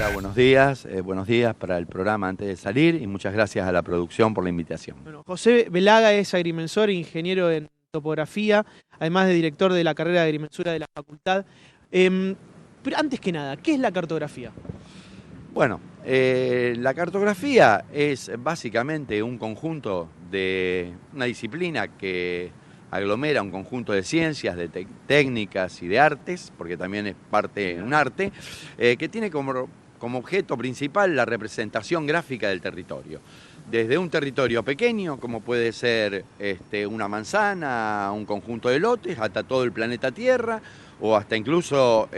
Hola, buenos días para el programa Antes de Salir y muchas gracias a la producción por la invitación. Bueno, José Velaga es agrimensor e ingeniero en topografía, además de director de la carrera de agrimensura de la facultad. Pero antes que nada, ¿qué es la cartografía? Bueno, la cartografía es básicamente un conjunto de una disciplina que aglomera un conjunto de ciencias, de técnicas y de artes, porque también es parte de un arte, que tiene como objeto principal la representación gráfica del territorio. Desde un territorio pequeño, como puede ser una manzana, un conjunto de lotes, hasta todo el planeta Tierra, o hasta incluso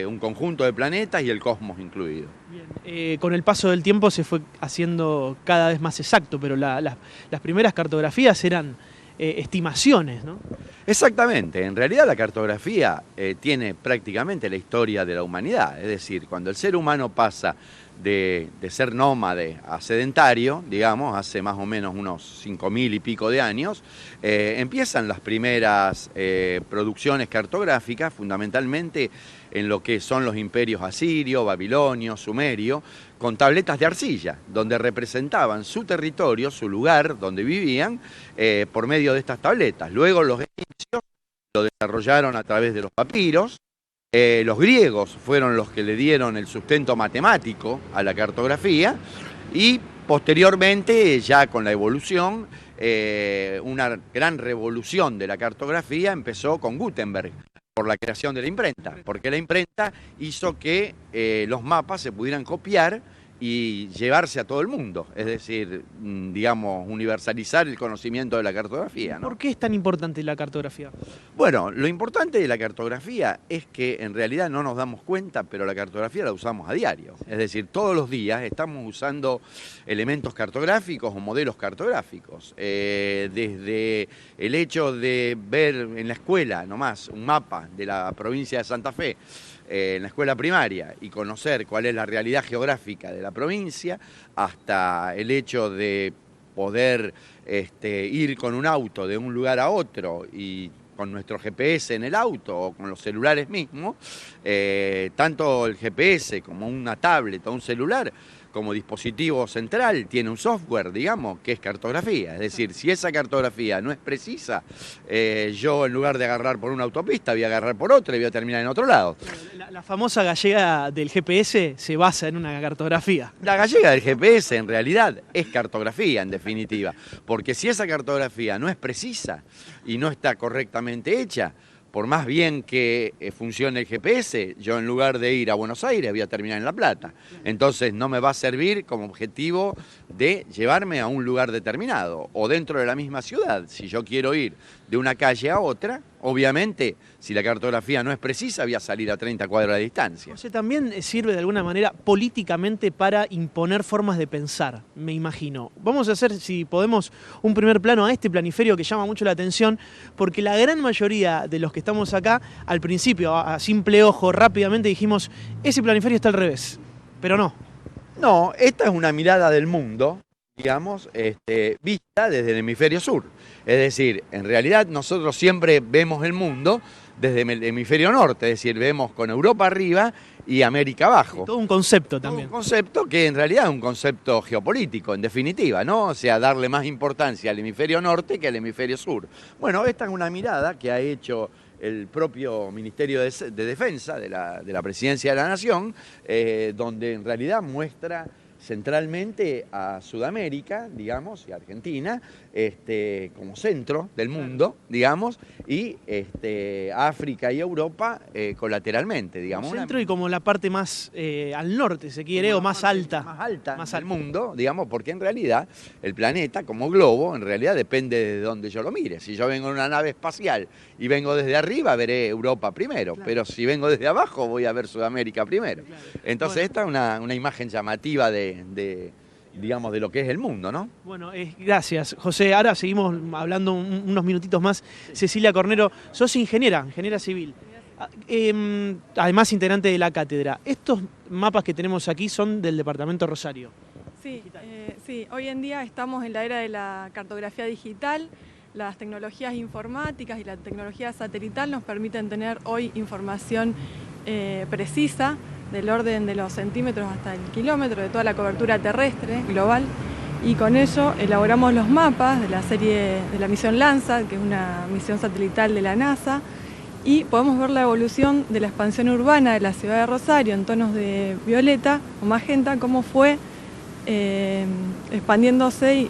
un conjunto de planetas y el cosmos incluido. Bien. Con el paso del tiempo se fue haciendo cada vez más exacto, pero las primeras cartografías eran estimaciones, ¿no? Exactamente, en realidad la cartografía tiene prácticamente la historia de la humanidad, es decir, cuando el ser humano pasa de ser nómade a sedentario, digamos, hace más o menos unos 5.000 y pico de años, empiezan las primeras producciones cartográficas, fundamentalmente en lo que son los imperios asirio, babilonio, sumerio, con tabletas de arcilla, donde representaban su territorio, su lugar donde vivían, por medio de estas tabletas. Luego los egipcios lo desarrollaron a través de los papiros. Los griegos fueron los que le dieron el sustento matemático a la cartografía y posteriormente, ya con la evolución, una gran revolución de la cartografía empezó con Gutenberg, por la creación de la imprenta, porque la imprenta hizo que los mapas se pudieran copiar y llevarse a todo el mundo, es decir, digamos, universalizar el conocimiento de la cartografía, ¿no? ¿Por qué es tan importante la cartografía? Bueno, lo importante de la cartografía es que en realidad no nos damos cuenta, pero la cartografía la usamos a diario. Es decir, todos los días estamos usando elementos cartográficos o modelos cartográficos. Desde el hecho de ver en la escuela nomás un mapa de la provincia de Santa Fe, en la escuela primaria, y conocer cuál es la realidad geográfica de la provincia, hasta el hecho de poder ir con un auto de un lugar a otro y con nuestro GPS en el auto o con los celulares mismos, tanto el GPS como una tablet o un celular, como dispositivo central, tiene un software, digamos, que es cartografía. Es decir, si esa cartografía no es precisa, yo en lugar de agarrar por una autopista, voy a agarrar por otra y voy a terminar en otro lado. La famosa gallega del GPS se basa en una cartografía. La gallega del GPS en realidad es cartografía, en definitiva, porque si esa cartografía no es precisa y no está correctamente hecha, por más bien que funcione el GPS, yo en lugar de ir a Buenos Aires voy a terminar en La Plata. Entonces no me va a servir como objetivo de llevarme a un lugar determinado o dentro de la misma ciudad. Si yo quiero ir de una calle a otra, obviamente, si la cartografía no es precisa, voy a salir a 30 cuadras de distancia. O sea, también sirve de alguna manera políticamente para imponer formas de pensar, me imagino. Vamos a hacer, si podemos, un primer plano a este planiferio que llama mucho la atención, porque la gran mayoría de los que estamos acá, al principio, a simple ojo, rápidamente dijimos, ese planiferio está al revés, pero no. No, esta es una mirada del mundo, digamos, vista desde el hemisferio sur. Es decir, en realidad nosotros siempre vemos el mundo desde el hemisferio norte, es decir, vemos con Europa arriba y América abajo. Todo un concepto también. Un concepto que en realidad es un concepto geopolítico, en definitiva, ¿no? O sea, darle más importancia al hemisferio norte que al hemisferio sur. Bueno, esta es una mirada que ha hecho el propio Ministerio de Defensa de la Presidencia de la Nación, donde en realidad muestra centralmente a Sudamérica, digamos, y Argentina, como centro del mundo, digamos, y África y Europa colateralmente, digamos. Centro y como la parte más al norte, se quiere, o más alta. Más al mundo, digamos, porque en realidad el planeta, como globo, en realidad depende de donde yo lo mire. Si yo vengo en una nave espacial y vengo desde arriba, veré Europa primero, claro. Pero si vengo desde abajo, voy a ver Sudamérica primero. Claro. Entonces, esta es una imagen llamativa digamos, de lo que es el mundo, ¿no? Bueno, gracias, José. Ahora seguimos hablando unos minutitos más. Cecilia Cornero, sos ingeniera civil. Además, integrante de la cátedra. Estos mapas que tenemos aquí son del departamento Rosario. Sí, sí, hoy en día estamos en la era de la cartografía digital. Las tecnologías informáticas y la tecnología satelital nos permiten tener hoy información precisa del orden de los centímetros hasta el kilómetro de toda la cobertura terrestre global, y con ello elaboramos los mapas de la serie de la misión Landsat, que es una misión satelital de la NASA, y podemos ver la evolución de la expansión urbana de la ciudad de Rosario en tonos de violeta o magenta, cómo fue expandiéndose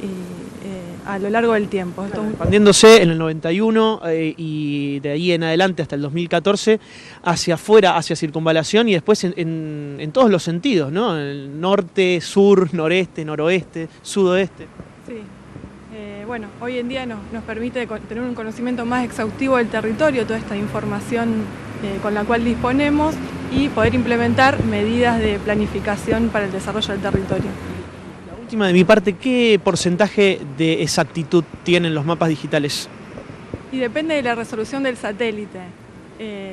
a lo largo del tiempo. Expandiéndose en el 91 y de ahí en adelante hasta el 2014 hacia afuera, hacia circunvalación y después en todos los sentidos, ¿no? El norte, sur, noreste, noroeste, sudoeste. Sí. Bueno, hoy en día nos permite tener un conocimiento más exhaustivo del territorio, toda esta información con la cual disponemos y poder implementar medidas de planificación para el desarrollo del territorio. Última de mi parte, ¿qué porcentaje de exactitud tienen los mapas digitales? Y depende de la resolución del satélite.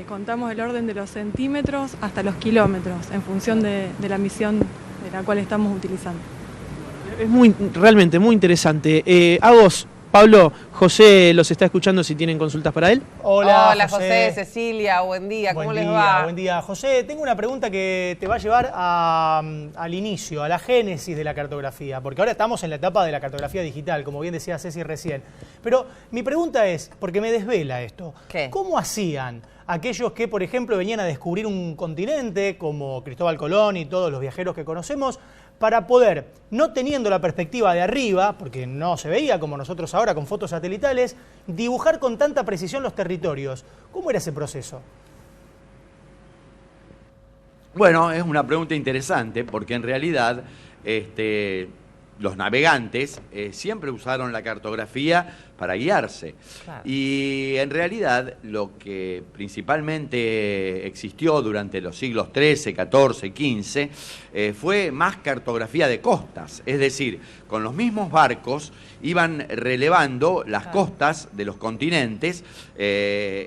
Contamos el orden de los centímetros hasta los kilómetros, en función de la misión de la cual estamos utilizando. Es realmente muy interesante. A vos, Pablo, José los está escuchando si tienen consultas para él. Hola José, Cecilia, buen día, ¿cómo les va? Buen día, José. Tengo una pregunta que te va a llevar al inicio, a la génesis de la cartografía, porque ahora estamos en la etapa de la cartografía digital, como bien decía Ceci recién. Pero mi pregunta es, porque me desvela esto, ¿qué? ¿Cómo hacían aquellos que, por ejemplo, venían a descubrir un continente, como Cristóbal Colón y todos los viajeros que conocemos, para poder, no teniendo la perspectiva de arriba, porque no se veía como nosotros ahora con fotos satelitales, dibujar con tanta precisión los territorios? ¿Cómo era ese proceso? Bueno, es una pregunta interesante porque en realidad los navegantes siempre usaron la cartografía para guiarse. Claro. Y en realidad lo que principalmente existió durante los siglos XIII, XIV, XV fue más cartografía de costas, es decir, con los mismos barcos iban relevando las costas de los continentes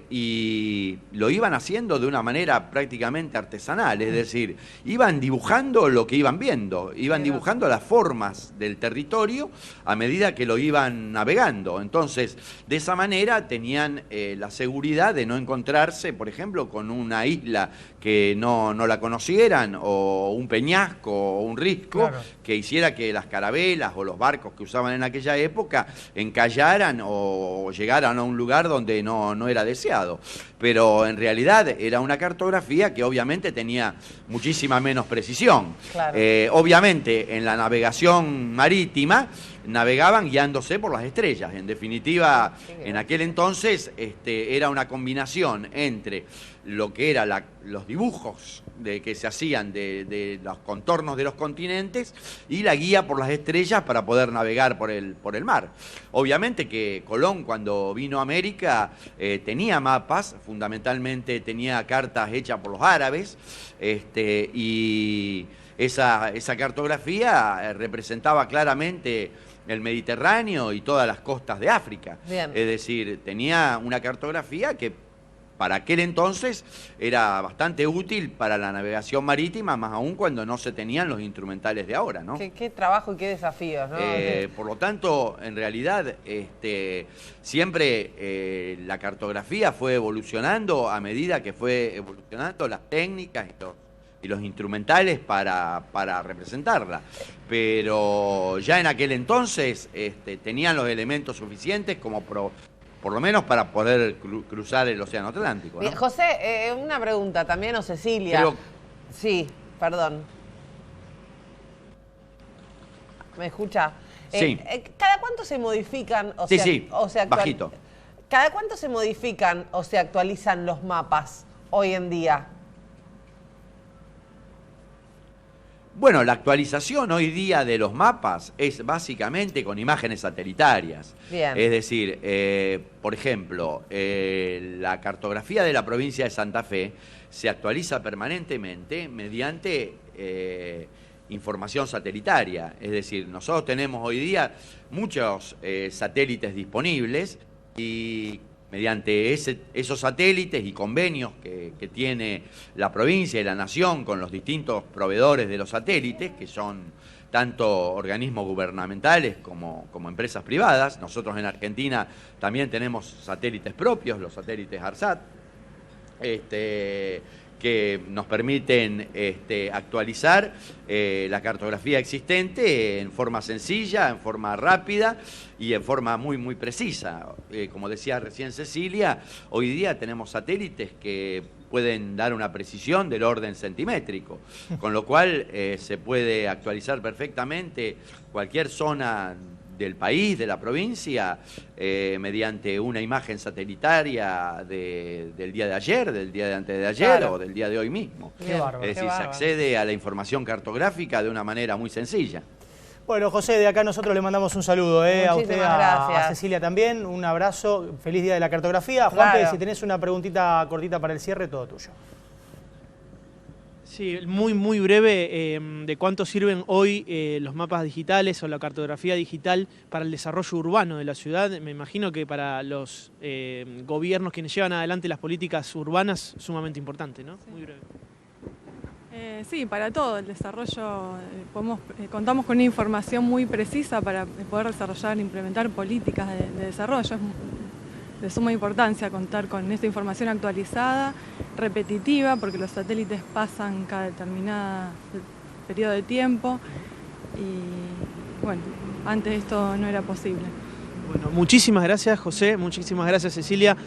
y lo iban haciendo de una manera prácticamente artesanal, es decir, iban dibujando lo que iban viendo, iban dibujando las formas del territorio a medida que lo iban navegando. Entonces, de esa manera tenían la seguridad de no encontrarse, por ejemplo, con una isla que no la conocieran, o un peñasco, o un risco, que hiciera que las carabelas o los barcos que usaban en aquella época encallaran o llegaran a un lugar donde no era deseado. Pero en realidad era una cartografía que obviamente tenía muchísima menos precisión. Claro. Obviamente en la navegación marítima navegaban guiándose por las estrellas. En definitiva, en aquel entonces era una combinación entre lo que eran los dibujos que se hacían de los contornos de los continentes y la guía por las estrellas para poder navegar por el mar. Obviamente que Colón, cuando vino a América, tenía mapas, fundamentalmente tenía cartas hechas por los árabes, y esa cartografía representaba claramente el Mediterráneo y todas las costas de África. Bien. Es decir, tenía una cartografía que para aquel entonces era bastante útil para la navegación marítima, más aún cuando no se tenían los instrumentales de ahora, ¿no? Qué trabajo y qué desafíos, ¿no? Por lo tanto, en realidad, siempre la cartografía fue evolucionando a medida que fue evolucionando las técnicas y los instrumentales para representarla. Pero ya en aquel entonces tenían los elementos suficientes como por lo menos para poder cruzar el Océano Atlántico, ¿no? José, una pregunta también, o Cecilia. Sí, perdón. ¿Me escucha? Sí. ¿Cada cuánto se modifican? Bajito. ¿Cada cuánto se modifican o se actualizan los mapas hoy en día? Bueno, la actualización hoy día de los mapas es básicamente con imágenes satelitarias. Bien. Es decir, por ejemplo, la cartografía de la provincia de Santa Fe se actualiza permanentemente mediante información satelital. Es decir, nosotros tenemos hoy día muchos satélites disponibles y mediante esos satélites y convenios que tiene la provincia y la nación con los distintos proveedores de los satélites, que son tanto organismos gubernamentales como empresas privadas. Nosotros en Argentina también tenemos satélites propios, los satélites ARSAT, que nos permiten actualizar la cartografía existente en forma sencilla, en forma rápida y en forma muy, muy precisa. Como decía recién Cecilia, hoy día tenemos satélites que pueden dar una precisión del orden centimétrico, con lo cual se puede actualizar perfectamente cualquier zona del país, de la provincia, mediante una imagen satelital del día de ayer, del día de antes de ayer, claro, o del día de hoy mismo. Qué bárbaro. Es decir, se accede a la información cartográfica de una manera muy sencilla. Bueno, José, de acá nosotros le mandamos un saludo a usted, gracias. A Cecilia también, un abrazo, feliz día de la cartografía. Claro. Juanpe, si tenés una preguntita cortita para el cierre, todo tuyo. Sí, muy, muy breve, de cuánto sirven hoy los mapas digitales o la cartografía digital para el desarrollo urbano de la ciudad. Me imagino que para los gobiernos quienes llevan adelante las políticas urbanas, sumamente importante, ¿no? Sí. Muy breve. Sí, para todo el desarrollo contamos con una información muy precisa para poder desarrollar e implementar políticas de desarrollo. Es de suma importancia contar con esta información actualizada, repetitiva, porque los satélites pasan cada determinado periodo de tiempo y bueno, antes esto no era posible. Bueno, muchísimas gracias, José, muchísimas gracias, Cecilia.